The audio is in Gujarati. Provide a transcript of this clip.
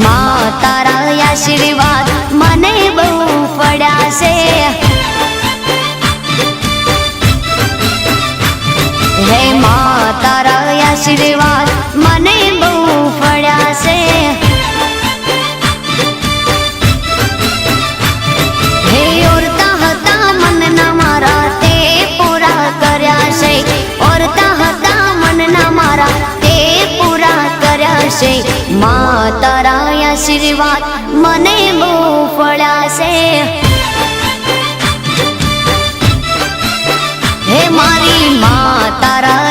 માં તારા આશીર્વાદ મને બહુ પડ્યા છે। હે માં તારા આશીર્વાદ મને બહુ પડ્યા છે। હે ઓરતા હતા મનના મારા તે પૂરા કર્યા છે। ઓરતા હતા મનના મારા તે પૂરા કર્યા છે। માં તારા આશીર્વાદ મને બહુ પડ્યા છે। હે મારી માં તારા